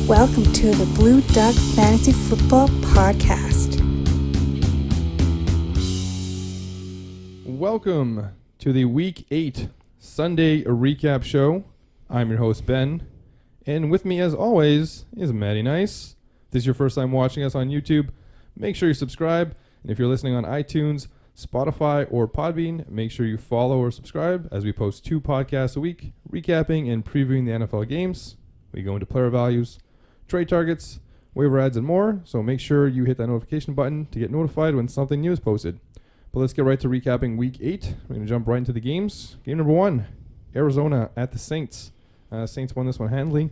Welcome to the Blue Duck Fantasy Football Podcast. Welcome to the Week 8 Sunday recap show. I'm your host, Ben. And with me, as always, is Maddie Nice. If this is your first time watching us on YouTube, make sure you subscribe. And if you're listening on iTunes, Spotify, or PodBean, make sure you follow or subscribe as we post 2 podcasts a week, recapping and previewing the NFL games. We go into player values, trade targets, waiver ads, and more. So make sure you hit that notification button to get notified when something new is posted. But let's get right to recapping Week 8. We're going to jump right into the games. Game number 1, Arizona at the Saints. Saints won this one handily.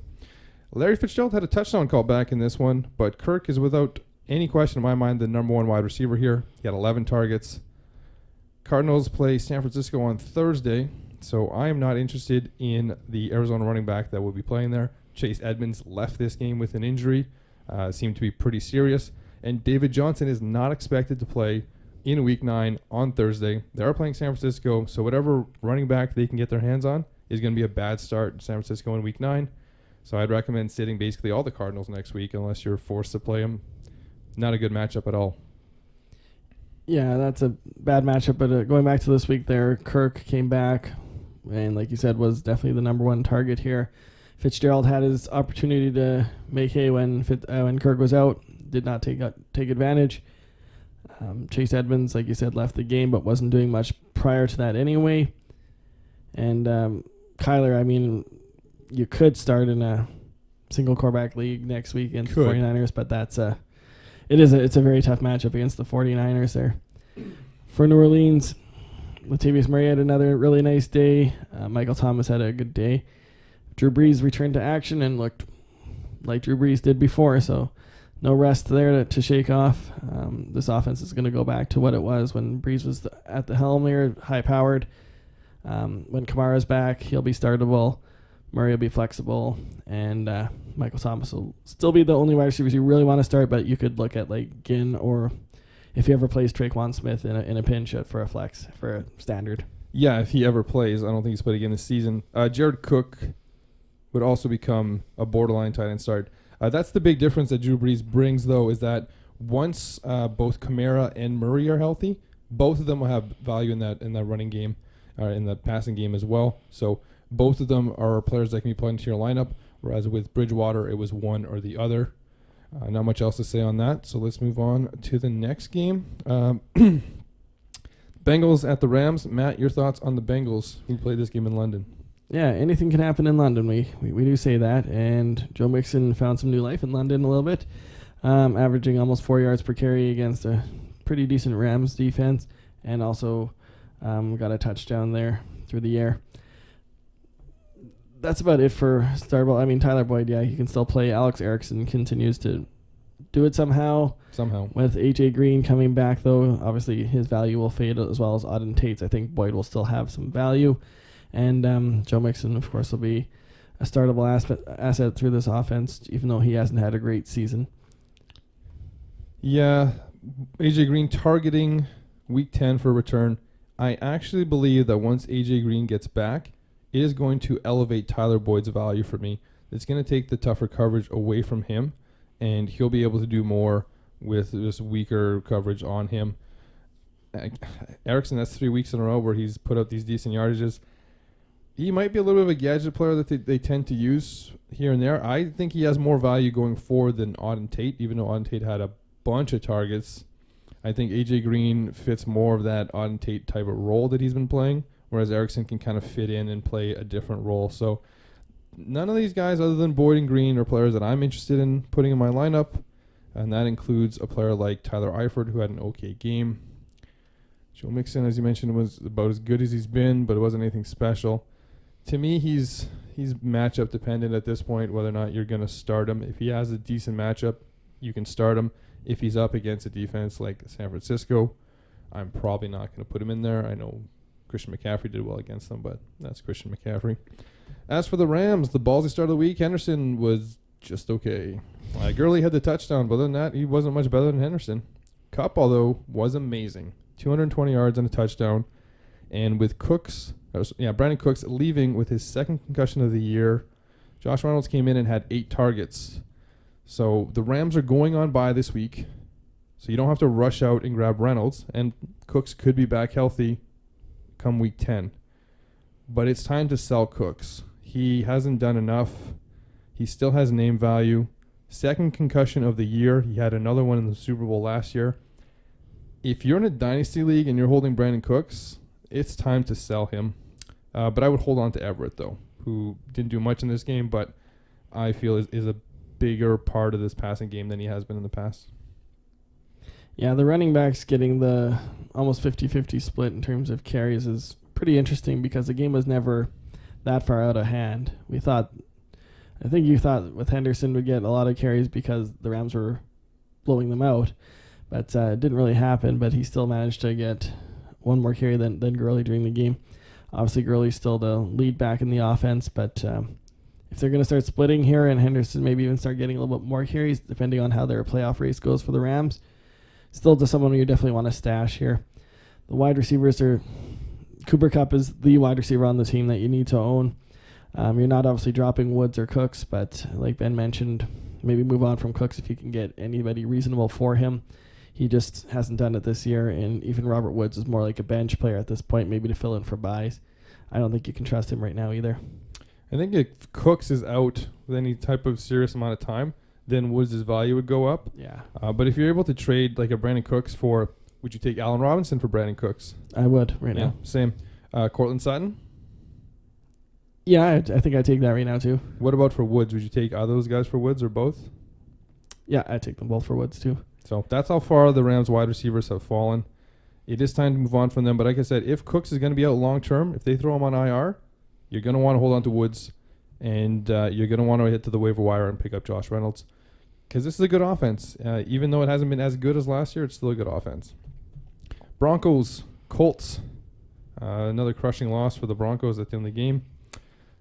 Larry Fitzgerald had a touchdown call back in this one, but Kirk is without any question in my mind the number 1 wide receiver here. He had 11 targets. Cardinals play San Francisco on Thursday, so I am not interested in the Arizona running back that will be playing there. Chase Edmonds left this game with an injury, seemed to be pretty serious, and David Johnson is not expected to play in Week 9 on Thursday. They are playing San Francisco, so whatever running back they can get their hands on is going to be a bad start in San Francisco in Week 9. So I'd recommend sitting basically all the Cardinals next week unless you're forced to play them. Not a good matchup at all. Yeah, that's a bad matchup, but going back to this week there, Kirk came back and, like you said, was definitely the number 1 target here. Fitzgerald had his opportunity to make hay when Kirk was out, did not take advantage. Chase Edmonds, like you said, left the game but wasn't doing much prior to that anyway. And Kyler, I mean, you could start in a single quarterback league next week against the 49ers, but it's a very tough matchup against the 49ers there. For New Orleans, Latavius Murray had another really nice day. Michael Thomas had a good day. Drew Brees returned to action and looked like Drew Brees did before, so no rest there to shake off. This offense is going to go back to what it was when Brees was at the helm there, high-powered. When Kamara's back, he'll be startable. Murray will be flexible, and Michael Thomas will still be the only wide receivers you really want to start, but you could look at like Ginn, or if he ever plays, Traquan Smith in a pinch for a flex, for a standard. Yeah, if he ever plays. I don't think he's played again this season. Jared Cook would also become a borderline tight end start. That's the big difference that Drew Brees brings, though, is that once both Kamara and Murray are healthy, both of them will have value in that running game, in the passing game as well. So both of them are players that can be put into your lineup, whereas with Bridgewater, it was one or the other. Not much else to say on that, so let's move on to the next game. Bengals at the Rams. Matt, your thoughts on the Bengals who played this game in London? Yeah, anything can happen in London. We do say that, and Joe Mixon found some new life in London a little bit, averaging almost 4 yards per carry against a pretty decent Rams defense, and also got a touchdown there through the air. That's about it for Starbull. I mean, Tyler Boyd, yeah, he can still play. Alex Erickson continues to do it somehow. With A.J. Green coming back, though, obviously his value will fade as well as Auden Tate's. I think Boyd will still have some value. And Joe Mixon, of course, will be a startable asset through this offense, even though he hasn't had a great season. Yeah, A.J. Green targeting Week 10 for a return. I actually believe that once A.J. Green gets back, it is going to elevate Tyler Boyd's value for me. It's going to take the tougher coverage away from him, and he'll be able to do more with this weaker coverage on him. Erickson, that's 3 weeks in a row where he's put up these decent yardages. He might be a little bit of a gadget player that they tend to use here and there. I think he has more value going forward than Auden Tate, even though Auden Tate had a bunch of targets. I think A.J. Green fits more of that Auden Tate type of role that he's been playing, whereas Erickson can kind of fit in and play a different role. So none of these guys other than Boyd and Green are players that I'm interested in putting in my lineup, and that includes a player like Tyler Eifert, who had an okay game. Joe Mixon, as you mentioned, was about as good as he's been, but it wasn't anything special. To me, he's matchup dependent at this point, whether or not you're going to start him. If he has a decent matchup, you can start him. If he's up against a defense like San Francisco, I'm probably not going to put him in there. I know Christian McCaffrey did well against them, but that's Christian McCaffrey. As for the Rams, the ballsy start of the week, Henderson was just okay. Gurley had the touchdown, but other than that, he wasn't much better than Henderson. Kupp, although, was amazing. 220 yards and a touchdown. And with Brandon Cooks leaving with his second concussion of the year, Josh Reynolds came in and had 8 targets. So the Rams are going on bye this week, so you don't have to rush out and grab Reynolds, and Cooks could be back healthy come week 10. But it's time to sell Cooks. He hasn't done enough. He still has name value. Second concussion of the year. He had another one in the Super Bowl last year. If you're in a dynasty league and you're holding Brandon Cooks, it's time to sell him. But I would hold on to Everett, though, who didn't do much in this game, but I feel is a bigger part of this passing game than he has been in the past. Yeah, the running backs getting the almost 50-50 split in terms of carries is pretty interesting because the game was never that far out of hand. I think you thought with Henderson would get a lot of carries because the Rams were blowing them out, but it didn't really happen, but he still managed to get one more carry than Gurley during the game. Obviously, Gurley's still the lead back in the offense, but if they're going to start splitting here and Henderson maybe even start getting a little bit more carries, depending on how their playoff race goes for the Rams, still to someone you definitely want to stash here. The wide receivers are... Cooper Kupp is the wide receiver on the team that you need to own. You're not obviously dropping Woods or Cooks, but like Ben mentioned, maybe move on from Cooks if you can get anybody reasonable for him. He just hasn't done it this year, and even Robert Woods is more like a bench player at this point, maybe to fill in for buys. I don't think you can trust him right now either. I think if Cooks is out with any type of serious amount of time, then Woods' value would go up. Yeah. But if you're able to trade like a Brandon Cooks for, would you take Allen Robinson for Brandon Cooks? I would right now. Same. Cortland Sutton? Yeah, I think I'd take that right now too. What about for Woods? Would you take either those guys for Woods or both? Yeah, I'd take them both for Woods too. So that's how far the Rams wide receivers have fallen. It is time to move on from them. But like I said, if Cooks is going to be out long term, if they throw him on IR, you're going to want to hold on to Woods, and you're going to want to hit to the waiver wire and pick up Josh Reynolds, because this is a good offense. Even though it hasn't been as good as last year, it's still a good offense. Broncos, Colts. Another crushing loss for the Broncos at the end of the game.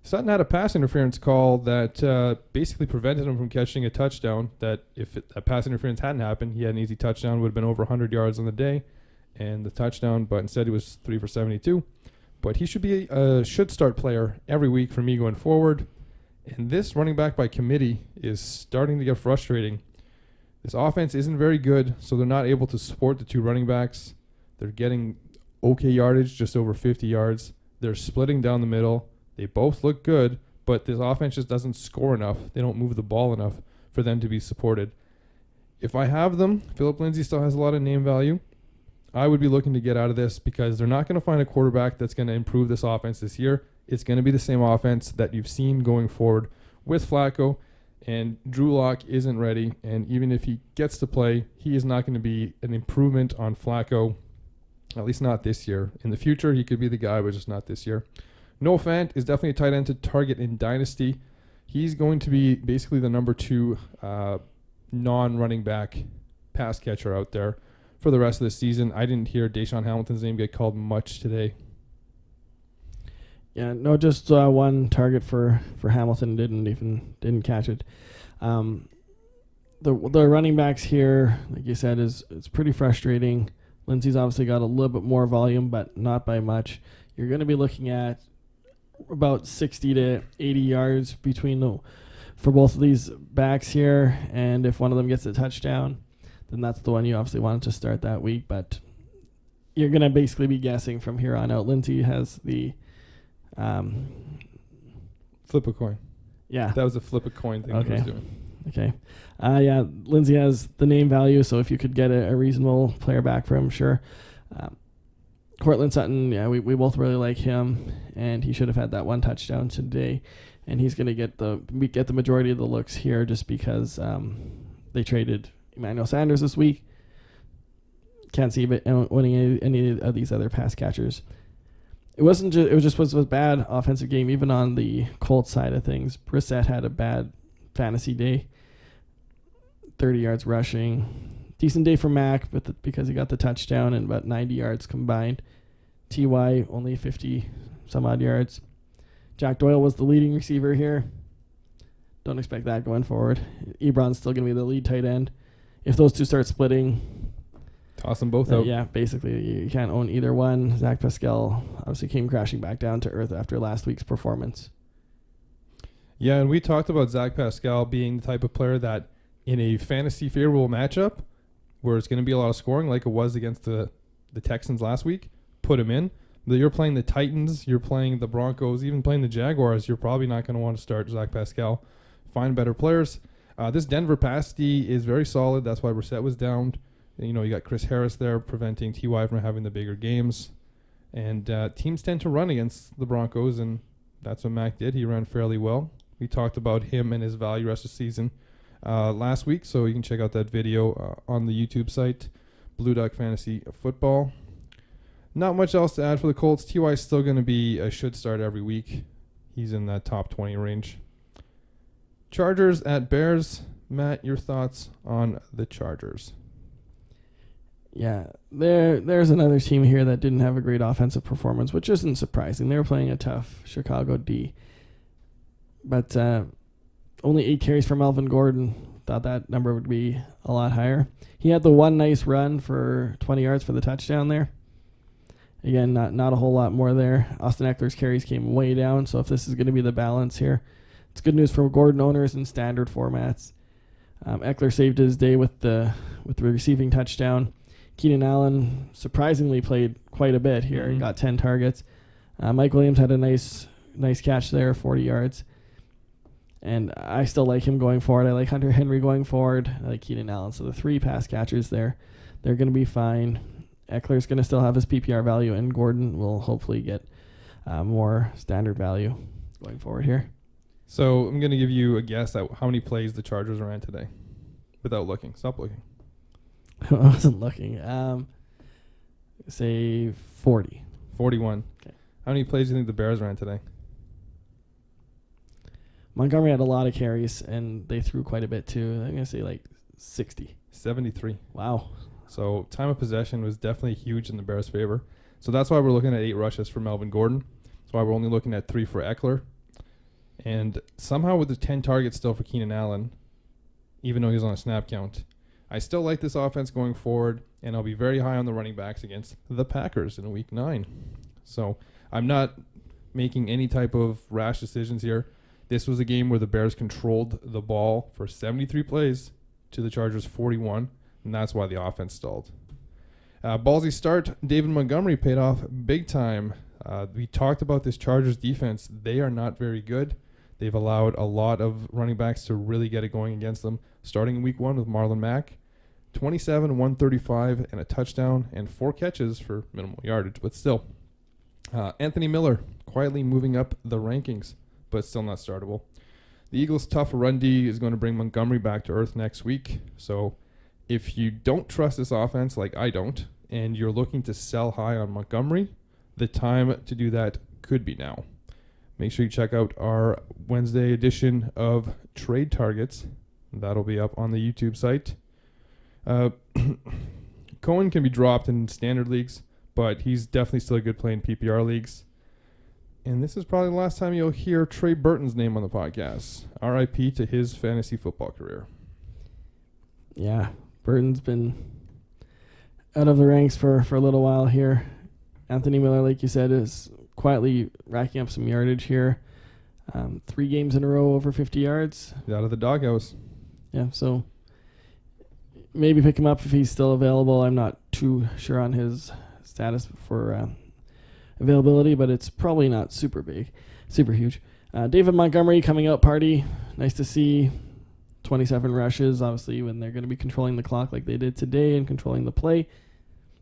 Sutton had a pass interference call that basically prevented him from catching a touchdown. That if that pass interference hadn't happened, he had an easy touchdown, would have been over 100 yards on the day, and the touchdown. But instead, he was 3 for 72. But he should be a should start player every week for me going forward. And this running back by committee is starting to get frustrating. This offense isn't very good, so they're not able to support the two running backs. They're getting okay yardage, just over 50 yards. They're splitting down the middle. They both look good, but this offense just doesn't score enough. They don't move the ball enough for them to be supported. If I have them, Philip Lindsay still has a lot of name value. I would be looking to get out of this because they're not going to find a quarterback that's going to improve this offense this year. It's going to be the same offense that you've seen going forward with Flacco, and Drew Lock isn't ready. And even if he gets to play, he is not going to be an improvement on Flacco, at least not this year. In the future, he could be the guy, but just not this year. Noah Fant is definitely a tight end to target in Dynasty. He's going to be basically the number 2 non-running back pass catcher out there for the rest of the season. I didn't hear Deshaun Hamilton's name get called much today. Yeah, no, just one target for Hamilton. Didn't catch it. The running backs here, like you said, it's pretty frustrating. Lindsey's obviously got a little bit more volume, but not by much. You're going to be looking at about 60 to 80 yards for both of these backs here, and if one of them gets a touchdown, then that's the one you obviously wanted to start that week. But you're going to basically be guessing from here on out. Lindsey has the flip a coin. Yeah. That was a flip a coin thing he was doing. Okay. Yeah, Lindsey has the name value, so if you could get a reasonable player back for him, sure. Cortland Sutton, yeah, we both really like him, and he should have had that one touchdown today, and he's going to get the majority of the looks here just because they traded Emmanuel Sanders this week. Can't see it winning any of these other pass catchers. It was a bad offensive game, even on the Colts side of things. Brissett had a bad fantasy day, 30 yards rushing. Decent day for Mac, but because he got the touchdown and about 90 yards combined. T.Y. only 50 some odd yards. Jack Doyle was the leading receiver here. Don't expect that going forward. Ebron's still going to be the lead tight end. If those two start splitting, toss them both out. Yeah, basically you can't own either one. Zach Pascal obviously came crashing back down to earth after last week's performance. Yeah, and we talked about Zach Pascal being the type of player that in a fantasy favorable matchup where it's going to be a lot of scoring like it was against the Texans last week, put him in. But you're playing the Titans, you're playing the Broncos, even playing the Jaguars, you're probably not going to want to start Zach Pascal. Find better players. This Denver pass D is very solid. That's why Brissett was down. You know, you got Chris Harris there preventing T.Y. from having the bigger games. And teams tend to run against the Broncos, and that's what Mac did. He ran fairly well. We talked about him and his value rest of the season last week, so you can check out that video on the YouTube site, Blue Duck Fantasy Football. Not much else to add for the Colts. T.Y. is still going to be a should start every week. He's in that top 20 range. Chargers at Bears. Matt, your thoughts on the Chargers? Yeah, there's another team here that didn't have a great offensive performance, which isn't surprising. They were playing a tough Chicago D. But only 8 carries for Melvin Gordon. Thought that number would be a lot higher. He had the one nice run for 20 yards for the touchdown there. Again, not a whole lot more there. Austin Eckler's carries came way down, so if this is going to be the balance here, it's good news for Gordon owners in standard formats. Eckler saved his day with the receiving touchdown. Keenan Allen surprisingly played quite a bit here. He got 10 targets. Mike Williams had a nice catch there, 40 yards. And I still like him going forward. I like Hunter Henry going forward. I like Keenan Allen. So the 3 pass catchers there, they're going to be fine. Eckler's going to still have his PPR value, and Gordon will hopefully get more standard value going forward here. So I'm going to give you a guess at how many plays the Chargers ran today without looking. Stop looking. I wasn't looking. Say 40. 41. Okay. How many plays do you think the Bears ran today? Montgomery had a lot of carries, and they threw quite a bit too. I'm going to say like 60. 73. Wow. So time of possession was definitely huge in the Bears' favor. So that's why we're looking at 8 rushes for Melvin Gordon. That's why we're only looking at 3 for Eckler. And somehow with the 10 targets still for Keenan Allen, even though he's on a snap count, I still like this offense going forward, and I'll be very high on the running backs against the Packers in Week 9. So I'm not making any type of rash decisions here. This was a game where the Bears controlled the ball for 73 plays to the Chargers 41, and that's why the offense stalled. Ballsy start, David Montgomery paid off big time. We talked about this Chargers defense. They are not very good. They've allowed a lot of running backs to really get it going against them. Starting in Week 1 with Marlon Mack, 27, 135, and a touchdown, and 4 catches for minimal yardage, but still. Anthony Miller quietly moving up the rankings, but still not startable. The Eagles' tough run D is going to bring Montgomery back to earth next week. So if you don't trust this offense like I don't, and you're looking to sell high on Montgomery, the time to do that could be now. Make sure you check out our Wednesday edition of Trade Targets. That'll be up on the YouTube site. Cohen can be dropped in standard leagues, but he's definitely still a good play in PPR leagues. And this is probably the last time you'll hear Trey Burton's name on the podcast. RIP to his fantasy football career. Yeah, Burton's been out of the ranks for a little while here. Anthony Miller, like you said, is quietly racking up some yardage here. 3 games in a row over 50 yards. He's out of the doghouse. Yeah, so maybe pick him up if he's still available. I'm not too sure on his status for availability, but it's probably not super huge. David Montgomery coming out party. Nice to see 27 rushes, obviously, when they're going to be controlling the clock like they did today and controlling the play.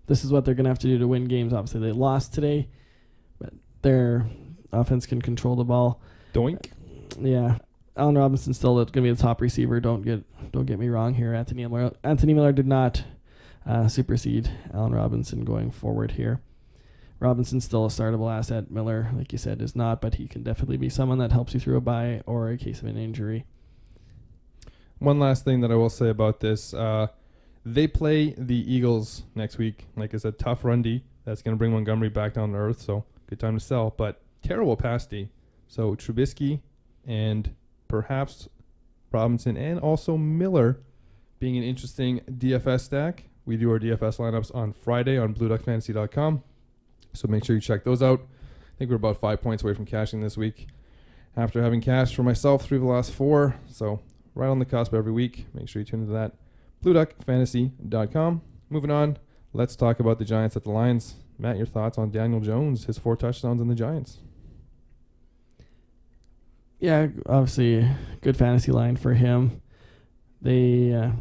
This is what they're going to have to do to win games. Obviously, they lost today, but their offense can control the ball. Doink. Yeah. Allen Robinson's still going to be the top receiver. Don't get me wrong here. Anthony Miller did not supersede Allen Robinson going forward here. Robinson's still a startable asset. Miller, like you said, is not, but he can definitely be someone that helps you through a bye or a case of an injury. One last thing that I will say about this. They play the Eagles next week. Like I said, tough run D. That's going to bring Montgomery back down to earth, so good time to sell. But terrible pass D. So Trubisky and perhaps Robinson and also Miller being an interesting DFS stack. We do our DFS lineups on Friday on BlueDuckFantasy.com. So make sure you check those out. I think we're about 5 points away from cashing this week after having cashed for myself 3 of the last 4. So right on the cusp every week. Make sure you tune into that. BlueDuckFantasy.com. Moving on, let's talk about the Giants at the Lions. Matt, your thoughts on Daniel Jones, his 4 touchdowns and the Giants? Yeah, obviously good fantasy line for him. They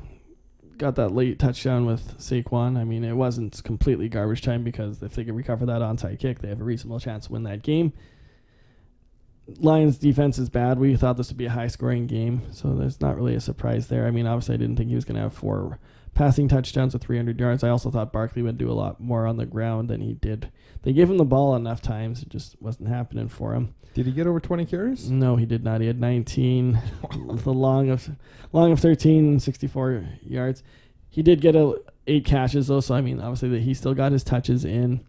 got that late touchdown with Saquon. I mean, it wasn't completely garbage time because if they can recover that onside kick, they have a reasonable chance to win that game. Lions defense is bad. We thought this would be a high-scoring game, so there's not really a surprise there. I mean, obviously, I didn't think he was going to have 4 passing touchdowns with 300 yards. I also thought Barkley would do a lot more on the ground than he did. They gave him the ball enough times. It just wasn't happening for him. Did he get over 20 carries? No, he did not. He had 19 with a long of 13, 64 yards. He did get 8 catches, though, so, I mean, obviously, he still got his touches in.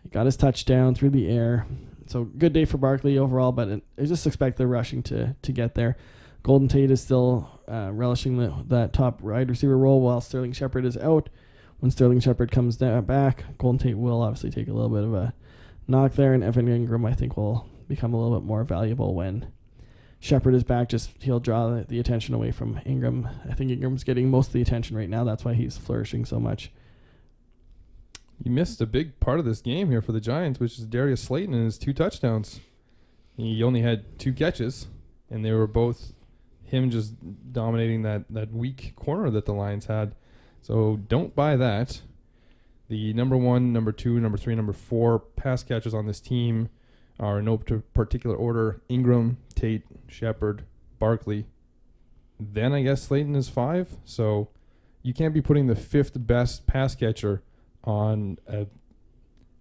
He got his touchdown through the air. So good day for Barkley overall, but I just expect the rushing to get there. Golden Tate is still relishing that top wide receiver role while Sterling Shepard is out. When Sterling Shepard comes back, Golden Tate will obviously take a little bit of a knock there, and Evan Ingram, I think, will become a little bit more valuable when Shepard is back. Just he'll draw the attention away from Ingram. I think Ingram's getting most of the attention right now. That's why he's flourishing so much. You missed a big part of this game here for the Giants, which is Darius Slayton and his 2 touchdowns. He only had 2 catches, and they were both him just dominating that weak corner that the Lions had. So don't buy that. The number 1, number 2, number 3, number 4 pass catchers on this team are in no particular order: Ingram, Tate, Shepard, Barkley. Then I guess Slayton is 5. So you can't be putting the 5th best pass catcher on a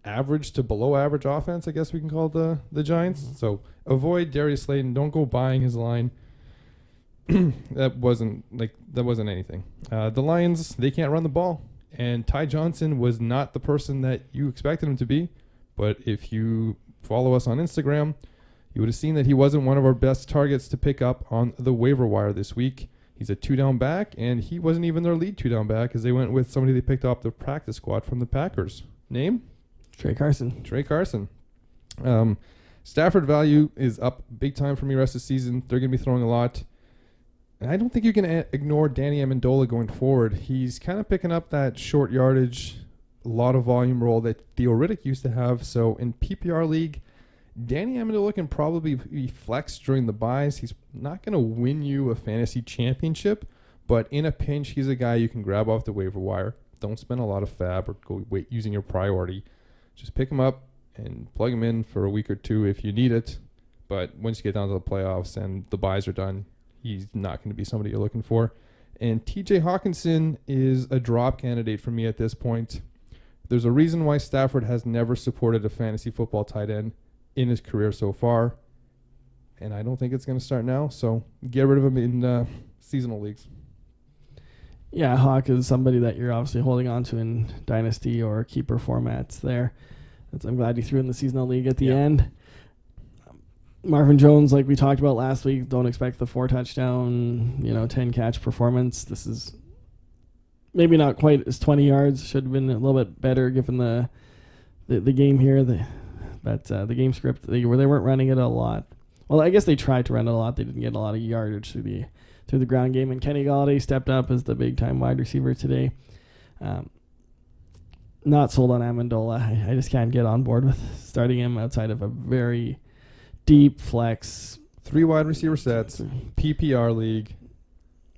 average to below average offense, I guess we can call the Giants. Mm-hmm. So avoid Darius Slayton. Don't go buying his line. That wasn't anything. The Lions, they can't run the ball. And Ty Johnson was not the person that you expected him to be. But if you follow us on Instagram, you would have seen that he wasn't one of our best targets to pick up on the waiver wire this week. He's a 2-down back, and he wasn't even their lead 2-down back as they went with somebody they picked off the practice squad from the Packers. Name? Trey Carson. Stafford value is up big time for me rest of the season. They're going to be throwing a lot. And I don't think you can ignore Danny Amendola going forward. He's kind of picking up that short yardage, a lot of volume role that Theo Riddick used to have. So in PPR league, Danny Amendola can probably be flexed during the buys. He's not going to win you a fantasy championship, but in a pinch, he's a guy you can grab off the waiver wire. Don't spend a lot of fab or go using your priority. Just pick him up and plug him in for a week or 2 if you need it. But once you get down to the playoffs and the buys are done, he's not going to be somebody you're looking for. And TJ Hawkinson is a drop candidate for me at this point. There's a reason why Stafford has never supported a fantasy football tight end in his career so far, and I don't think it's going to start now, so get rid of him in seasonal leagues. Yeah, Hawk is somebody that you're obviously holding on to in Dynasty or Keeper formats there. I'm glad you threw in the seasonal league at the end. Marvin Jones, like we talked about last week, don't expect the 4-touchdown, 10-catch performance. This is maybe not quite as 20 yards. Should have been a little bit better given the game here. But the game script, they weren't running it a lot. Well, I guess they tried to run it a lot. They didn't get a lot of yardage through the ground game. And Kenny Golladay stepped up as the big-time wide receiver today. Not sold on Amendola. I just can't get on board with starting him outside of a very deep flex. 3 wide receiver sets, PPR league.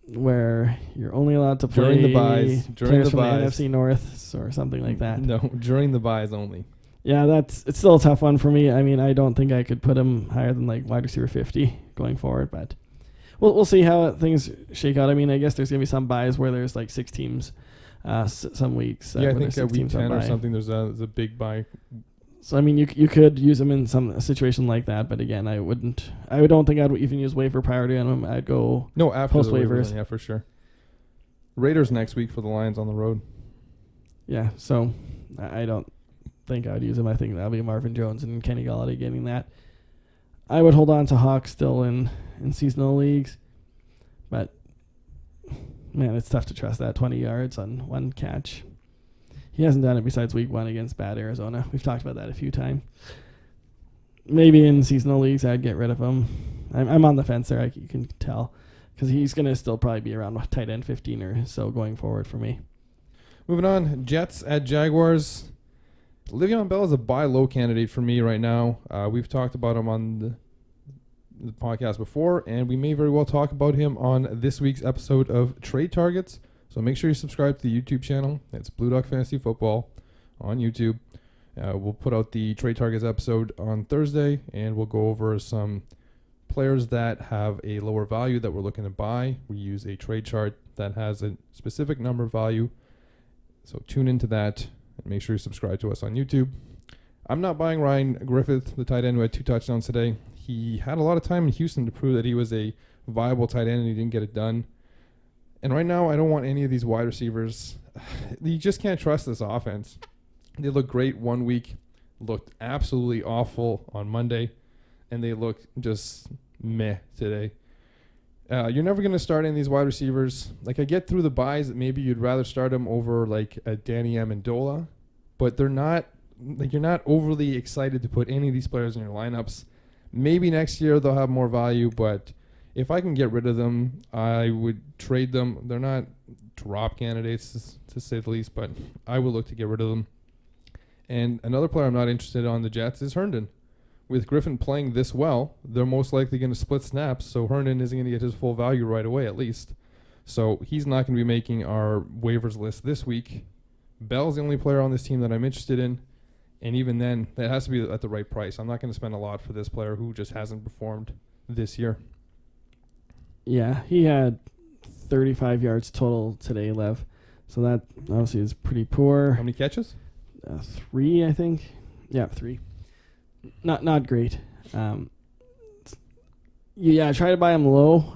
Where you're only allowed to play during the buys, players from the NFC North or something like that. No, during the buys only. Yeah, it's still a tough one for me. I mean, I don't think I could put him higher than like wide receiver 50 going forward, but we'll see how things shake out. I mean, I guess there's gonna be some buys where there's like 6 teams, some weeks. I think that week 10 or something, there's a big buy. So I mean, you could use him in a situation like that, but again, I don't think I'd even use waiver priority on him. I'd go after post waivers. Yeah, for sure. Raiders next week for the Lions on the road. Yeah, so I don't think I would use him. I think that'll be Marvin Jones and Kenny Golladay getting that. I would hold on to Hawk still in seasonal leagues, but man, it's tough to trust that 20 yards on 1 catch. He hasn't done it besides week 1 against bad Arizona. We've talked about that a few times. Maybe in seasonal leagues I'd get rid of him. I'm on the fence there. You can tell because he's going to still probably be around tight end 15 or so going forward for me. Moving on, Jets at Jaguars. Le'Veon Bell is a buy low candidate for me right now. We've talked about him on the podcast before, and we may very well talk about him on this week's episode of Trade Targets. So make sure you subscribe to the YouTube channel. It's Blue Duck Fantasy Football on YouTube. We'll put out the Trade Targets episode on Thursday, and we'll go over some players that have a lower value that we're looking to buy. We use a trade chart that has a specific number of value. So tune into that and make sure you subscribe to us on YouTube. I'm not buying Ryan Griffith, the tight end who had 2 touchdowns today. He had a lot of time in Houston to prove that he was a viable tight end, and he didn't get it done. And right now, I don't want any of these wide receivers. You just can't trust this offense. They looked great one week, looked absolutely awful on Monday, and they looked just meh today. You're never going to start any of these wide receivers. Like, I get through the buys that maybe you'd rather start them over like a Danny Amendola, but they're not, like, you're not overly excited to put any of these players in your lineups. Maybe next year they'll have more value, but if I can get rid of them, I would trade them. They're not drop candidates, to say the least, but I will look to get rid of them. And another player I'm not interested in on the Jets is Herndon. With Griffin playing this well, they're most likely going to split snaps, so Herndon isn't going to get his full value right away, at least. So he's not going to be making our waivers list this week. Bell's the only player on this team that I'm interested in, and even then, that has to be at the right price. I'm not going to spend a lot for this player who just hasn't performed this year. Yeah, he had 35 yards total today, Lev. So that obviously is pretty poor. How many catches? 3, I think. Yeah, 3. Not great. Try to buy him low,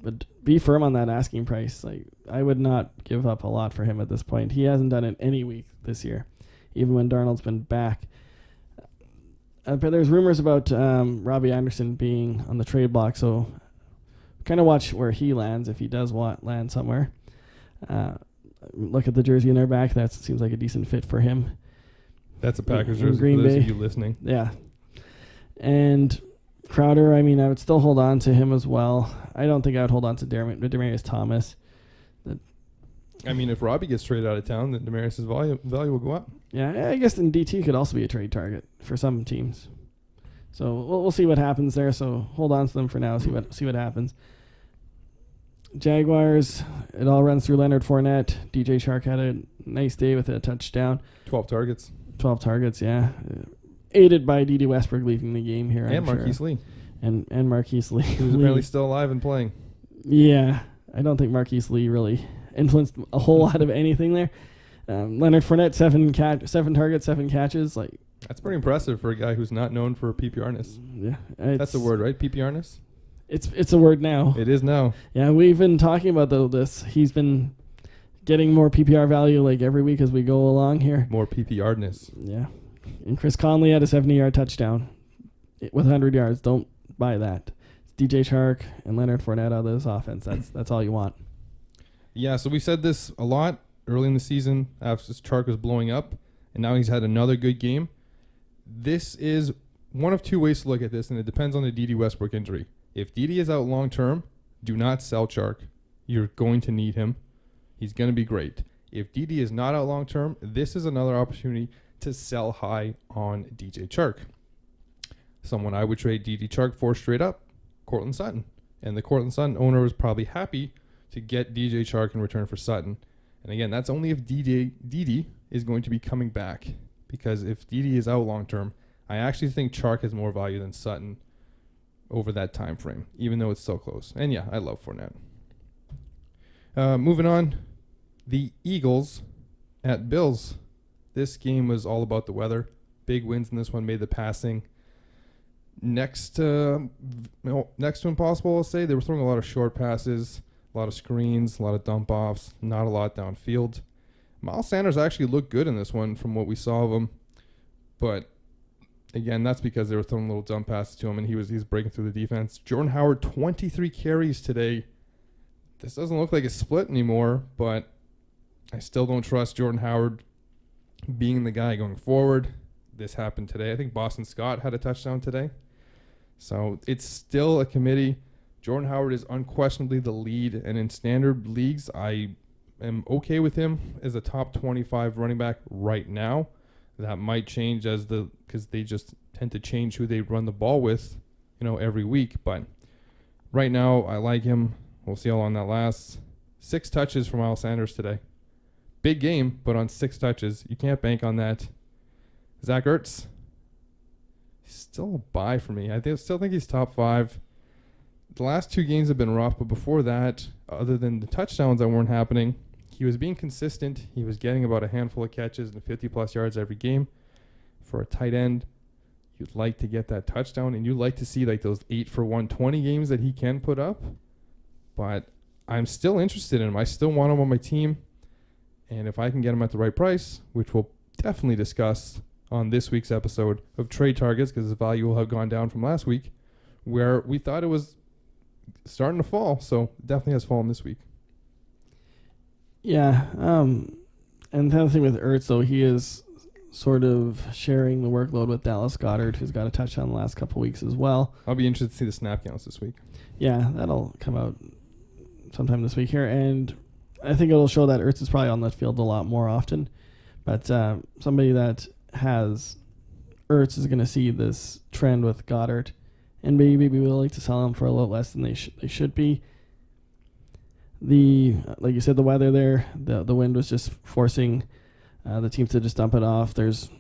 but be firm on that asking price. Like, I would not give up a lot for him at this point. He hasn't done it any week this year, even when Darnold's been back. But there's rumors about Robbie Anderson being on the trade block, so kind of watch where he lands if he does land somewhere. Look at the jersey in their back. That seems like a decent fit for him. That's a Packers jersey Green for those Bay. of you listening. Yeah. And Crowder, I mean, I would still hold on to him as well. I don't think I would hold on to Demaryius Thomas. I mean, if Robbie gets traded out of town, then Demaryius' value will go up. Yeah, I guess in DT could also be a trade target for some teams. So we'll see what happens there. So hold on to them for now. See what happens. Jaguars, it all runs through Leonard Fournette. DJ Shark had a nice day with a touchdown. 12 targets. 12 targets, yeah. Aided by D.D. Westbrook leaving the game here, And Marquise Lee. And Marquise Lee. Who's apparently still alive and playing. Yeah, I don't think Marquise Lee really influenced a whole lot of anything there. Leonard Fournette, 7 targets, 7 catches. Like, that's pretty impressive for a guy who's not known for PPRness. Yeah, That's the word, right? PPRness? It's a word now. It is now. Yeah, we've been talking about this. He's been getting more PPR value like every week as we go along here. More PPRness. Yeah. And Chris Conley had a 70-yard touchdown with 100 yards. Don't buy that. It's DJ Shark and Leonard Fournette out of this offense. That's all you want. Yeah, so we said this a lot early in the season after Chark was blowing up, and now he's had another good game. This is one of 2 ways to look at this, and it depends on the D.D. Westbrook injury. If D.D. is out long-term, do not sell Chark. You're going to need him. He's going to be great. If D.D. is not out long-term, this is another opportunity to sell high on DJ Chark. Someone I would trade D.D. Chark for straight up, Cortland Sutton. And the Cortland Sutton owner was probably happy to get DJ Chark in return for Sutton. And again, that's only if D.D. is going to be coming back. Because if D.D. is out long-term, I actually think Chark has more value than Sutton over that time frame, even though it's so close. And yeah, I love Fournette. Moving on, the Eagles at Bills. This game was all about the weather. Big wins in this one made the passing next to impossible, I'll say. They were throwing a lot of short passes, a lot of screens, a lot of dump offs, not a lot downfield. Miles Sanders actually looked good in this one from what we saw of him. But again, that's because they were throwing little dump passes to him and he's breaking through the defense. Jordan Howard, 23 carries today. This doesn't look like a split anymore, but I still don't trust Jordan Howard being the guy going forward. This happened today. I think Boston Scott had a touchdown today. So it's still a committee. Jordan Howard is unquestionably the lead, and in standard leagues, I am okay with him as a top 25 running back right now. That might change because they just tend to change who they run the ball with, every week. But right now, I like him. We'll see how long that lasts. 6 touches from Miles Sanders today. Big game, but on 6 touches, you can't bank on that. Zach Ertz, still a buy for me. Still think he's top 5. The last 2 games have been rough, but before that, other than the touchdowns that weren't happening, he was being consistent. He was getting about a handful of catches and 50-plus yards every game. For a tight end, you'd like to get that touchdown, and you'd like to see like those 8 for 120 games that he can put up. But I'm still interested in him. I still want him on my team. And if I can get him at the right price, which we'll definitely discuss on this week's episode of Trade Targets, because the value will have gone down from last week, where we thought it was starting to fall. So it definitely has fallen this week. Yeah. And the other thing with Ertz, though, he is sort of sharing the workload with Dallas Goedert, who's got a touchdown the last couple of weeks as well. I'll be interested to see the snap counts this week. Yeah, that'll come out sometime this week here. And I think it'll show that Ertz is probably on the field a lot more often. But somebody that has Ertz is going to see this trend with Goddard and maybe be willing to sell him for a little less than they should be. Like you said, the weather there, the wind was just forcing the teams to just dump it off. There's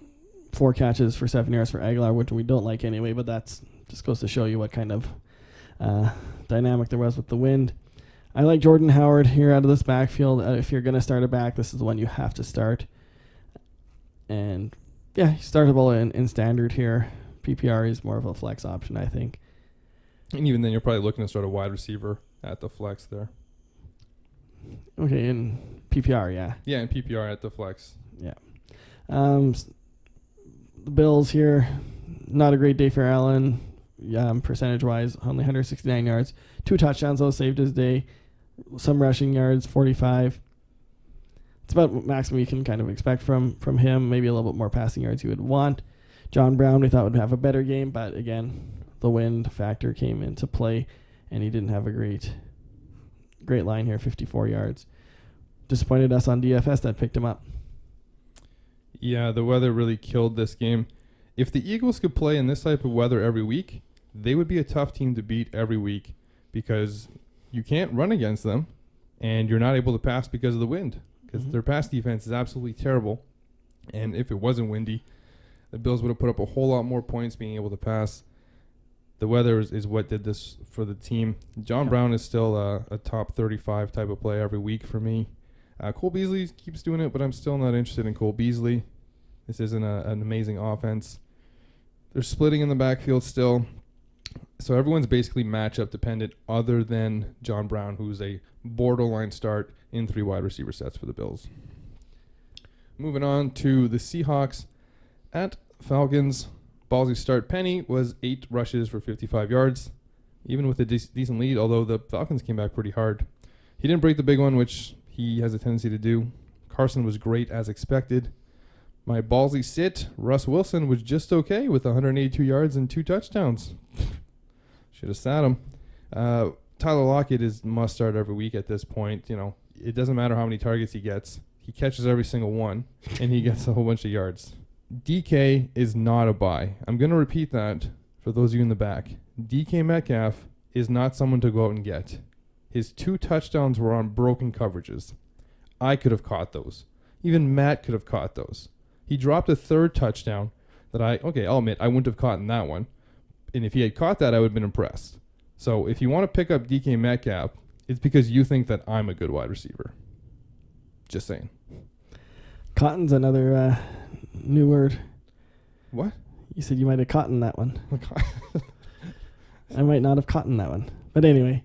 4 catches for 7 yards for Aguilar, which we don't like anyway, but that's just goes to show you what kind of dynamic there was with the wind. I like Jordan Howard here out of this backfield. If you're going to start a back, this is the one you have to start. And, yeah, he's startable in standard here. PPR is more of a flex option, I think. And even then, you're probably looking to start a wide receiver at the flex there. Okay, in PPR, yeah. Yeah, in PPR at the flex. Yeah. The Bills here, not a great day for Allen. Percentage-wise, only 169 yards. 2 touchdowns, though, saved his day. Some rushing yards, 45. It's about what maximum you can kind of expect from him. Maybe a little bit more passing yards you would want. John Brown, we thought would have a better game, but again, the wind factor came into play, and he didn't have a great line here, 54 yards. Disappointed us on DFS that picked him up. Yeah, the weather really killed this game. If the Eagles could play in this type of weather every week, they would be a tough team to beat every week because you can't run against them, and you're not able to pass because of the wind, because their pass defense is absolutely terrible. And if it wasn't windy, the Bills would have put up a whole lot more points being able to pass. The weather is what did this for the team. John Brown is still a top 35 type of play every week for me. Cole Beasley keeps doing it, but I'm still not interested in Cole Beasley. This isn't an amazing offense. They're splitting in the backfield still. So everyone's basically matchup dependent other than John Brown, who's a borderline start in 3 wide receiver sets for the Bills. Moving on to the Seahawks at Falcons. Ballsy start. Penny was 8 rushes for 55 yards, even with a decent lead, although the Falcons came back pretty hard. He didn't break the big one, which he has a tendency to do. Carson was great as expected. My ballsy sit, Russ Wilson, was just okay with 182 yards and 2 touchdowns. Should have sat him. Tyler Lockett is must start every week at this point. It doesn't matter how many targets he gets. He catches every single one, and he gets a whole bunch of yards. DK is not a buy. I'm going to repeat that for those of you in the back. DK Metcalf is not someone to go out and get. His 2 touchdowns were on broken coverages. I could have caught those. Even Matt could have caught those. He dropped a 3rd touchdown that I'll admit, I wouldn't have caught in that one. And if he had caught that, I would have been impressed. So if you want to pick up DK Metcalf, it's because you think that I'm a good wide receiver. Just saying. Cotton's another new word. What? You said you might have cotton that one. I might not have cotton that one. But anyway,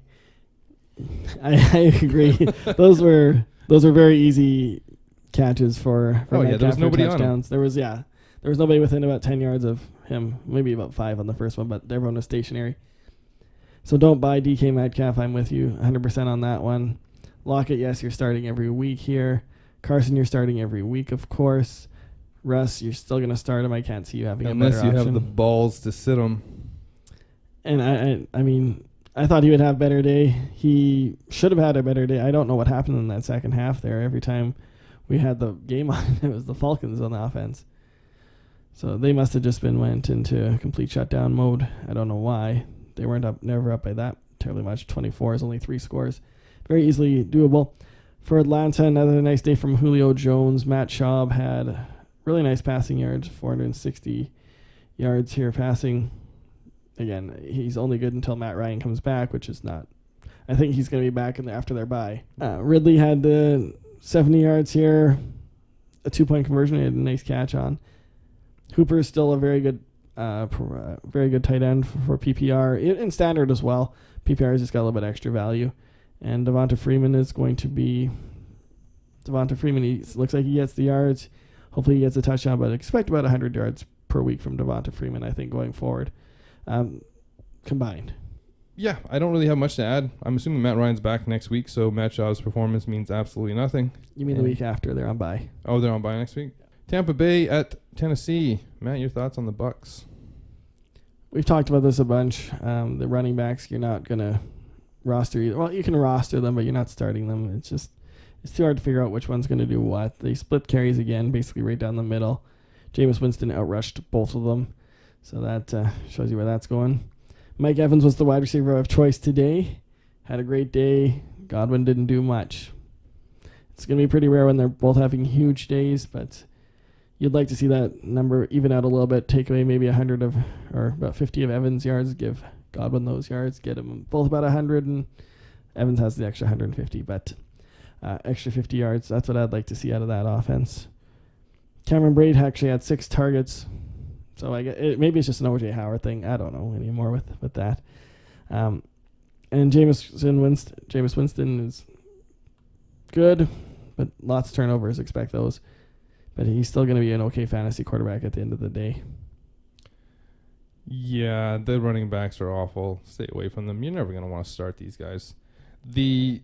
I agree. Those were very easy catches for there was nobody touchdowns. on him. There was nobody within about 10 yards of him, maybe about 5 on the first one, but everyone was stationary. So don't buy DK Metcalf. I'm with you 100% on that one. Lockett, yes, you're starting every week here. Carson, you're starting every week, of course. Russ, you're still going to start him. I can't see you having a better option. Unless you have the balls to sit him. And I I thought he would have a better day. He should have had a better day. I don't know what happened in that second half there. Every time we had the game on, it was the Falcons on the offense. So they must have just went into complete shutdown mode. I don't know why. They weren't never up by that terribly much. 24 is only 3 scores. Very easily doable. For Atlanta, another nice day from Julio Jones. Matt Schaub had really nice passing yards, 460 yards here passing. Again, he's only good until Matt Ryan comes back, which is not. I think he's going to be back after their bye. Ridley had 70 yards here, a 2-point conversion. He had a nice catch on. Hooper is still a very good tight end for PPR in standard as well. PPR has just got a little bit extra value, and Devonta Freeman is going to be. Devonta Freeman, he looks like he gets the yards. Hopefully he gets a touchdown, but expect about 100 yards per week from Devonta Freeman, I think, going forward. Combined. Yeah, I don't really have much to add. I'm assuming Matt Ryan's back next week, so Matt Shaw's performance means absolutely nothing. You mean the week after? They're on bye. Oh, they're on bye next week? Tampa Bay at Tennessee. Matt, your thoughts on the Bucs? We've talked about this a bunch. The running backs, you're not going to roster either. Well, you can roster them, but you're not starting them. It's too hard to figure out which one's going to do what. They split carries again, basically right down the middle. Jameis Winston outrushed both of them. So that shows you where that's going. Mike Evans was the wide receiver of choice today. Had a great day. Godwin didn't do much. It's going to be pretty rare when they're both having huge days, but you'd like to see that number even out a little bit. Take away maybe 100 or about 50 of Evans' yards. Give Godwin those yards. Get them both about 100, and Evans has the extra 150, but extra 50 yards. That's what I'd like to see out of that offense. Cameron Braid actually had 6 targets. So maybe it's just an O.J. Howard thing. I don't know anymore with that. And Jameis Winston is good, but lots of turnovers. Expect those. But he's still going to be an okay fantasy quarterback at the end of the day. Yeah, the running backs are awful. Stay away from them. You're never going to want to start these guys. The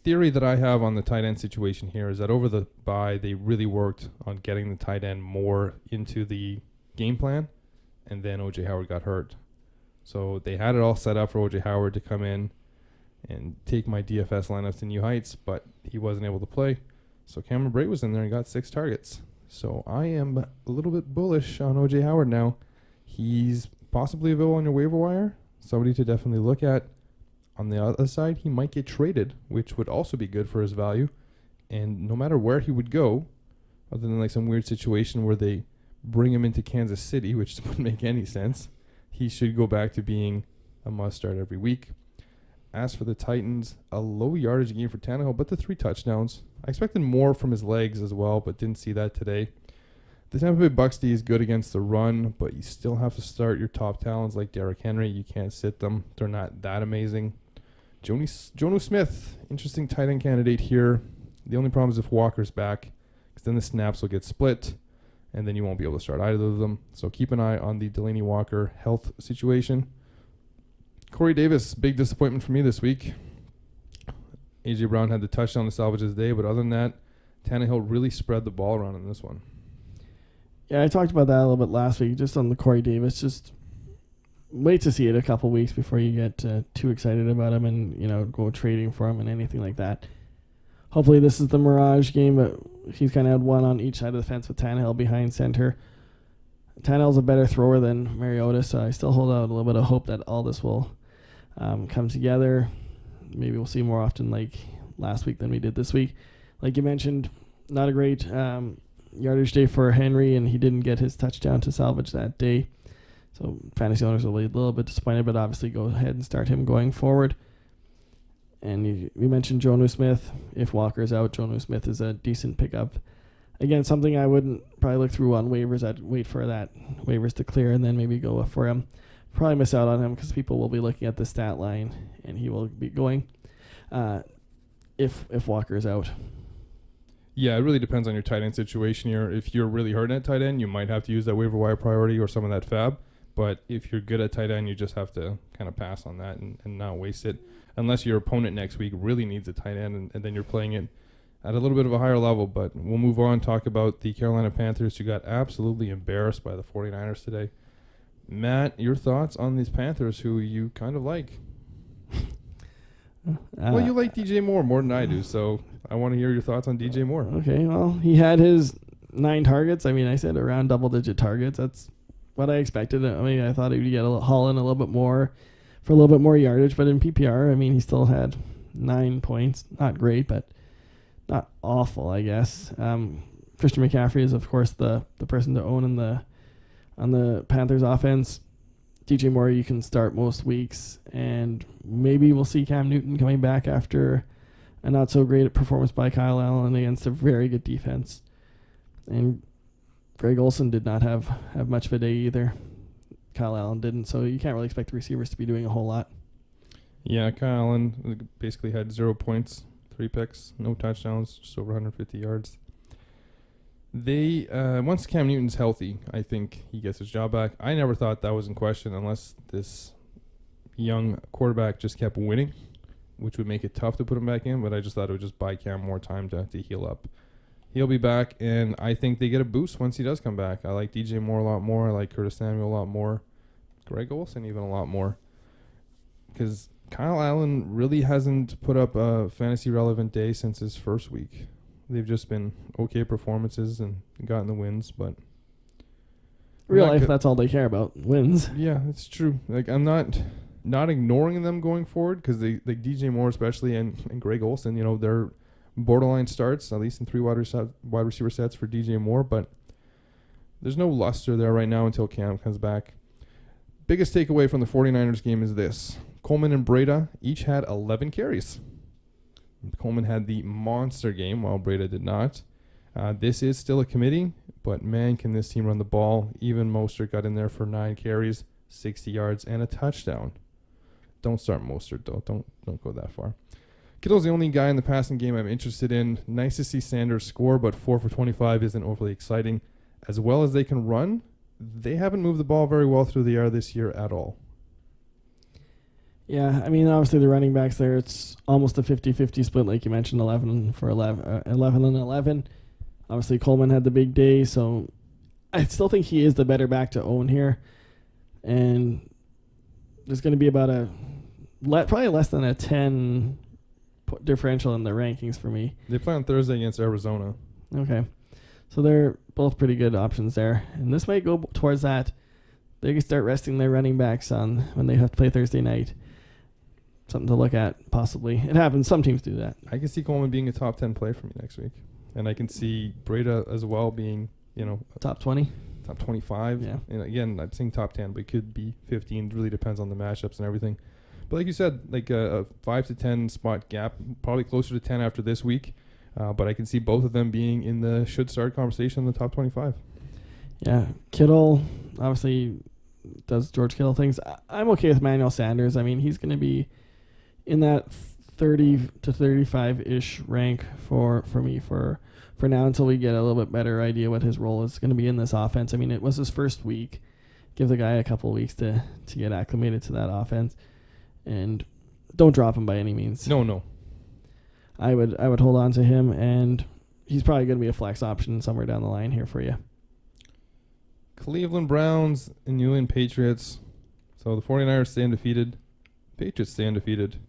theory that I have on the tight end situation here is that over the bye, they really worked on getting the tight end more into the game plan, and then O.J. Howard got hurt. So they had it all set up for O.J. Howard to come in and take my DFS lineups to new heights, but he wasn't able to play. So Cameron Braid was in there and got 6 targets. So I am a little bit bullish on O.J. Howard now. He's possibly available on your waiver wire, somebody to definitely look at. On the other side, he might get traded, which would also be good for his value. And no matter where he would go, other than like some weird situation where they bring him into Kansas City, which wouldn't make any sense, he should go back to being a must-start every week. As for the Titans, a low yardage game for Tannehill, but the 3 touchdowns. I expected more from his legs as well, but didn't see that today. The Tampa Bay Bucs D is good against the run, but you still have to start your top talents like Derrick Henry. You can't sit them. They're not that amazing. Jonnu Smith, interesting tight end candidate here. The only problem is if Walker's back, because then the snaps will get split, and then you won't be able to start either of them. So keep an eye on the Delaney Walker health situation. Corey Davis, big disappointment for me this week. A.J. Brown had the touchdown to salvage his day, but other than that, Tannehill really spread the ball around in this one. Yeah, I talked about that a little bit last week, just on the Corey Davis. Just wait to see it a couple weeks before you get too excited about him and, go trading for him and anything like that. Hopefully this is the mirage game, but he's kind of had one on each side of the fence with Tannehill behind center. Tannehill's a better thrower than Mariota, so I still hold out a little bit of hope that all this will come together. Maybe we'll see more often like last week than we did this week. Like you mentioned, not a great yardage day for Henry, and he didn't get his touchdown to salvage that day. So fantasy owners will be a little bit disappointed, but obviously go ahead and start him going forward. And we mentioned Jonnu Smith. If Walker's out, Jonnu Smith is a decent pickup. Again, something I wouldn't probably look through on waivers. I'd wait for that waivers to clear and then maybe go for him. Probably miss out on him because people will be looking at the stat line and he will be going if Walker is out. Yeah, it really depends on your tight end situation here. If you're really hurting at tight end, you might have to use that waiver wire priority or some of that fab. But if you're good at tight end, you just have to kind of pass on that and not waste it. Unless your opponent next week really needs a tight end, and then you're playing it at a little bit of a higher level. But we'll move on, talk about the Carolina Panthers, who got absolutely embarrassed by the 49ers today. Matt, your thoughts on these Panthers, who you kind of like? Well, you like DJ Moore more than I do, so I want to hear your thoughts on DJ Moore. Okay, well, he had his 9 targets. I mean, I said around double-digit targets. That's what I expected. I mean, I thought he would get haul in a little bit more for a little bit more yardage, but in PPR, I mean, he still had 9 points. Not great, but not awful, I guess. Christian McCaffrey is, of course, the person to own on the Panthers offense. DJ Moore you can start most weeks, and maybe we'll see Cam Newton coming back after a not so great performance by Kyle Allen against a very good defense. And Greg Olsen did not have much of a day either. Kyle Allen didn't, so you can't really expect the receivers to be doing a whole lot. Yeah, Kyle Allen basically had 0 points, 3 picks, no touchdowns, just over 150 yards. They once Cam Newton's healthy, I think he gets his job back. I never thought that was in question unless this young quarterback just kept winning, which would make it tough to put him back in, but I just thought it would just buy Cam more time to heal up. He'll be back, and I think they get a boost once he does come back. I like DJ Moore a lot more. I like Curtis Samuel a lot more. Greg Olsen even a lot more. Because Kyle Allen really hasn't put up a fantasy-relevant day since his first week. They've just been okay performances and gotten the wins, but Real life, that's all they care about, wins. Yeah, it's true. Like, I'm not ignoring them going forward because they DJ Moore especially and Greg Olsen, you know, they're borderline starts, at least in 3 wide receiver sets for DJ Moore, but there's no luster there right now until Cam comes back. Biggest takeaway from the 49ers game is this. Coleman and Breda each had 11 carries. Coleman had the monster game while Breda did not. This is still a committee, but man, can this team run the ball. Even Mostert got in there for 9 carries, 60 yards, and a touchdown. Don't start Mostert, though. Don't go that far. Kittle's the only guy in the passing game I'm interested in. Nice to see Sanders score, but 4 for 25 isn't overly exciting. As well as they can run, they haven't moved the ball very well through the air this year at all. Yeah, I mean, obviously the running backs there, it's almost a 50-50 split, like you mentioned, 11 and 11. Obviously Coleman had the big day, so I still think he is the better back to own here. And there's going to be about probably less than a 10 differential in the rankings for me. They play on Thursday against Arizona. Okay. So they're both pretty good options there. And this might go towards that. They can start resting their running backs on when they have to play Thursday night. Something to look at, possibly. It happens. Some teams do that. I can see Coleman being a top 10 play for me next week. And I can see Breda as well being, you know, top 20. Top 25. Yeah. And again, I'm saying top 10, but it could be 15. It really depends on the matchups and everything. But like you said, like a 5 to 10 spot gap, probably closer to 10 after this week. But I can see both of them being in the should start conversation in the top 25. Yeah. Kittle, obviously, does George Kittle things. I'm okay with Manuel Sanders. I mean, he's going to be in that 30 to 35-ish rank for me for now until we get a little bit better idea what his role is going to be in this offense. I mean, it was his first week. Give the guy a couple of weeks to get acclimated to that offense. And don't drop him by any means. No. I would hold on to him, and he's probably going to be a flex option somewhere down the line here for you. Cleveland Browns and New England Patriots. So the 49ers stay undefeated. Patriots stay undefeated.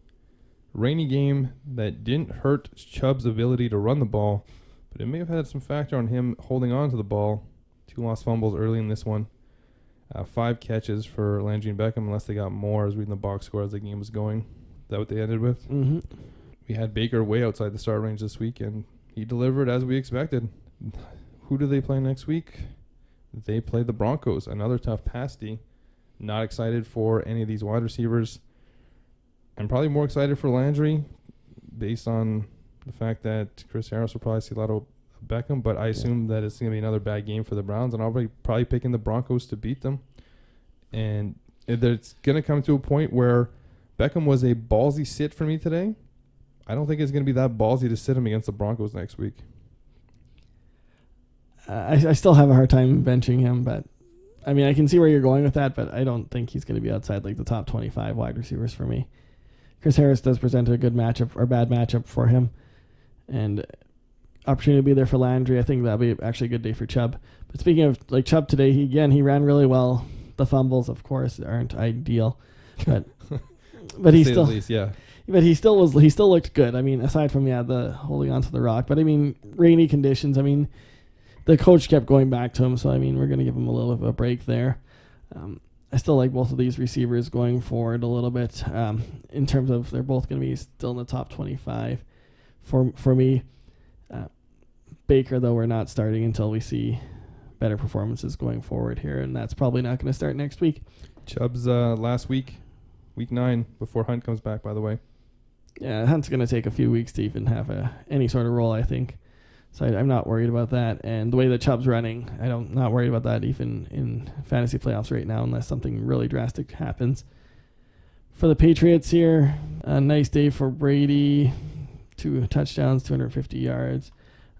Rainy game that didn't hurt Chubb's ability to run the ball, but it may have had some factor on him holding on to the ball. 2 lost fumbles early in this one. 5 catches for Landry and Beckham, unless they got more. I was reading the box score as the game was going. Is that what they ended with? Mm-hmm. We had Baker way outside the start range this week, and he delivered as we expected. Who do they play next week? They play the Broncos, another tough pass D. Not excited for any of these wide receivers. I'm probably more excited for Landry based on the fact that Chris Harris will probably see a lot of Beckham, but I assume that it's going to be another bad game for the Browns, and I'll be probably picking the Broncos to beat them. And it's going to come to a point where Beckham was a ballsy sit for me today. I don't think it's going to be that ballsy to sit him against the Broncos next week. I still have a hard time benching him, but I mean, I can see where you're going with that, but I don't think he's going to be outside like the top 25 wide receivers for me. Chris Harris does present a good matchup or bad matchup for him, and opportunity to be there for Landry. I think that'll be actually a good day for Chubb. But speaking of like Chubb today, he ran really well. The fumbles, of course, aren't ideal, but he still But he still looked good. I mean, aside from the holding on to the rock, but I mean, rainy conditions. I mean, the coach kept going back to him, so I mean, we're gonna give him a little bit of a break there. I still like both of these receivers going forward a little bit. In terms of they're both gonna be still in the top 25 for me. Baker, though, we're not starting until we see better performances going forward here, and that's probably not going to start next week. Chubb's last week, week 9, before Hunt comes back, by the way. Yeah, Hunt's going to take a few weeks to even have any sort of role, I think. So I'm not worried about that. And the way that Chubb's running, I'm not worried about that even in fantasy playoffs right now, unless something really drastic happens. For the Patriots here, a nice day for Brady. 2 touchdowns, 250 yards.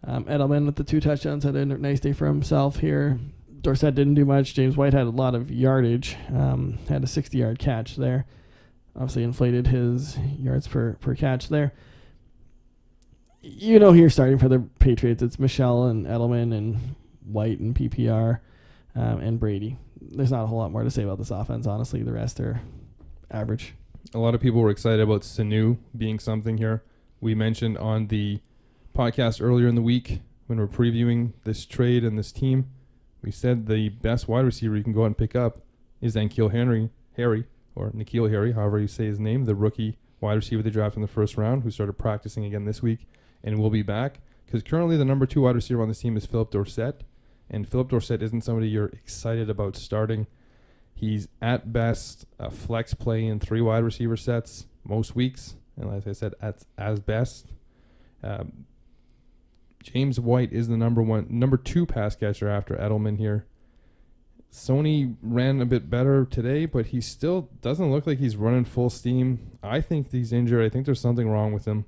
Edelman with the 2 touchdowns had a nice day for himself here. Dorsett didn't do much. James White had a lot of yardage. Had a 60-yard catch there. Obviously inflated his yards per catch there. You know, here starting for the Patriots, it's Michelle and Edelman and White and PPR and Brady. There's not a whole lot more to say about this offense, honestly. The rest are average. A lot of people were excited about Sanu being something here. We mentioned on the podcast earlier in the week when we're previewing this trade and this team, we said the best wide receiver you can go out and pick up is N'Keal Harry, or N'Keal Harry, however you say his name, the rookie wide receiver they drafted in the first round, who started practicing again this week and will be back. Because currently the number 2 wide receiver on this team is Philip Dorsett, and Philip Dorsett isn't somebody you're excited about starting. He's at best a flex play in 3 wide receiver sets most weeks, and like I said, as best. James White is the number 2 pass catcher after Edelman here. Sony ran a bit better today, but he still doesn't look like he's running full steam. I think he's injured. I think there's something wrong with him.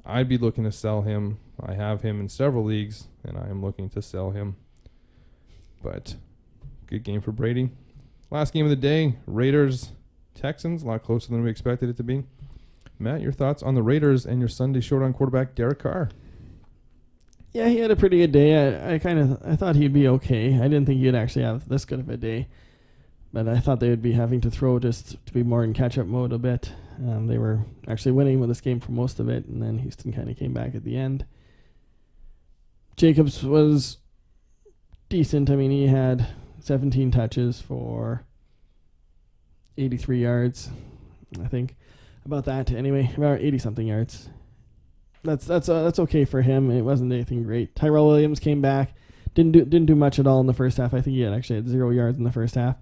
I'd be looking to sell him. I have him in several leagues, and I am looking to sell him. But good game for Brady. Last game of the day, Raiders-Texans, a lot closer than we expected it to be. Matt, your thoughts on the Raiders and your Sunday showdown quarterback, Derek Carr? Yeah, he had a pretty good day. I thought he'd be okay. I didn't think he'd actually have this good of a day, but I thought they would be having to throw just to be more in catch-up mode a bit. They were actually winning with this game for most of it, and then Houston kind of came back at the end. Jacobs was decent. I mean, he had 17 touches for 83 yards, I think. About that, anyway, about 80-something yards. That's okay for him. It wasn't anything great. Tyrell Williams came back, didn't do much at all in the first half. I think he had 0 yards in the first half.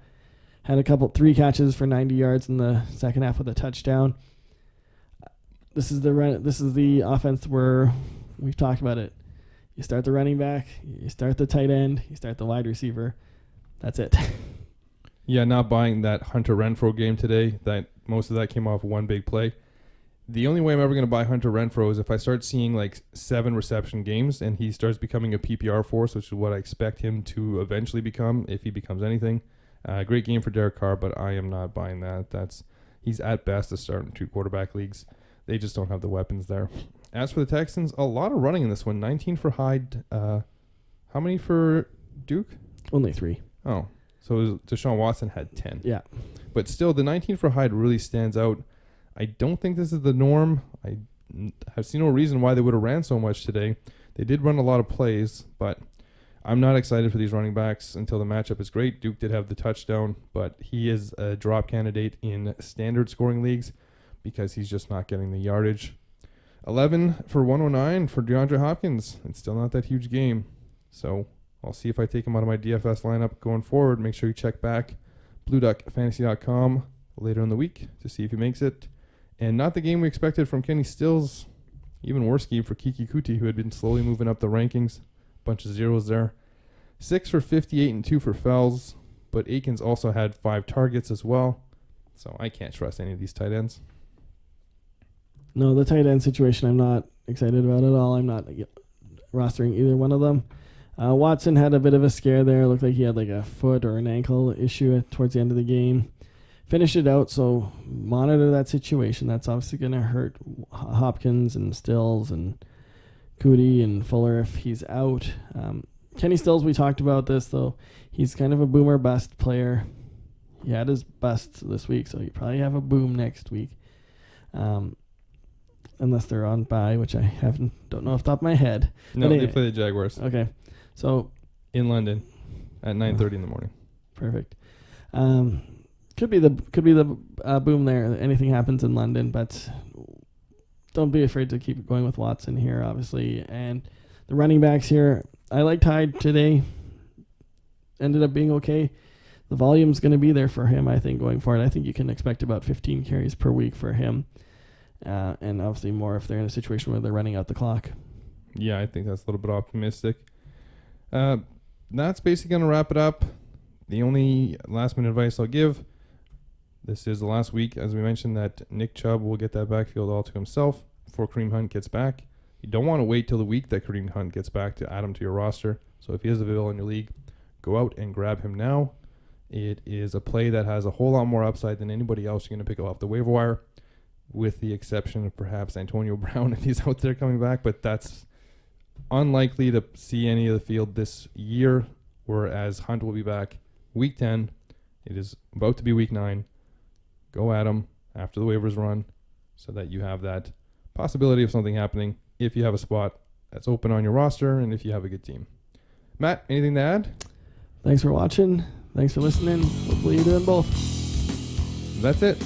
Had 3 catches for 90 yards in the second half with a touchdown. This is the offense where we've talked about it. You start the running back, you start the tight end, you start the wide receiver. That's it. Yeah, not buying that Hunter Renfrow game today. That most of that came off one big play. The only way I'm ever going to buy Hunter Renfrow is if I start seeing like 7 reception games and he starts becoming a PPR force, which is what I expect him to eventually become if he becomes anything. Great game for Derek Carr, but I am not buying that. He's at best a start in 2 quarterback leagues. They just don't have the weapons there. As for the Texans, a lot of running in this one. 19 for Hyde. How many for Duke? Only 3. Oh, so Deshaun Watson had 10. Yeah. But still, the 19 for Hyde really stands out. I don't think this is the norm. I have seen no reason why they would have ran so much today. They did run a lot of plays, but I'm not excited for these running backs until the matchup is great. Duke did have the touchdown, but he is a drop candidate in standard scoring leagues because he's just not getting the yardage. 11 for 109 for DeAndre Hopkins. It's still not that huge game. So I'll see if I take him out of my DFS lineup going forward. Make sure you check back BlueDuckFantasy.com later in the week to see if he makes it. And not the game we expected from Kenny Stills. Even worse game for Kiki Kuti, who had been slowly moving up the rankings. Bunch of zeros there. 6 for 58 and 2 for Fells. But Akins also had 5 targets as well. So I can't trust any of these tight ends. No, the tight end situation I'm not excited about at all. I'm not rostering either one of them. Watson had a bit of a scare there. Looked like he had like a foot or an ankle issue towards the end of the game. Finished it out, so monitor that situation. That's obviously going to hurt Hopkins and Stills and Cootie and Fuller if he's out. Kenny Stills, we talked about this, though. He's kind of a boomer bust player. He had his bust this week, so you probably have a boom next week. Unless they're on bye, which I don't know off the top of my head. No, But they play the Jaguars Okay, so in London at 9:30 in the morning. perfect. Could be the boom there. Anything happens in London, but don't be afraid to keep going with Watson here, obviously. And the running backs here, I liked Hyde today. Ended up being okay. The volume's going to be there for him, I think, going forward. I think you can expect about 15 carries per week for him. And obviously more if they're in a situation where they're running out the clock. Yeah, I think that's a little bit optimistic. That's basically going to wrap it up. The only last-minute advice I'll give, this is the last week, as we mentioned, that Nick Chubb will get that backfield all to himself before Kareem Hunt gets back. You don't want to wait till the week that Kareem Hunt gets back to add him to your roster. So if he is available in your league, go out and grab him now. It is a play that has a whole lot more upside than anybody else you're going to pick up off the waiver wire, with the exception of perhaps Antonio Brown if he's out there coming back. But that's unlikely to see any of the field this year, whereas Hunt will be back week 10. It is about to be week 9. Go at him after the waivers run so that you have that possibility of something happening if you have a spot that's open on your roster and if you have a good team. Matt, anything to add? Thanks for watching. Thanks for listening. Hopefully you're doing both. That's it.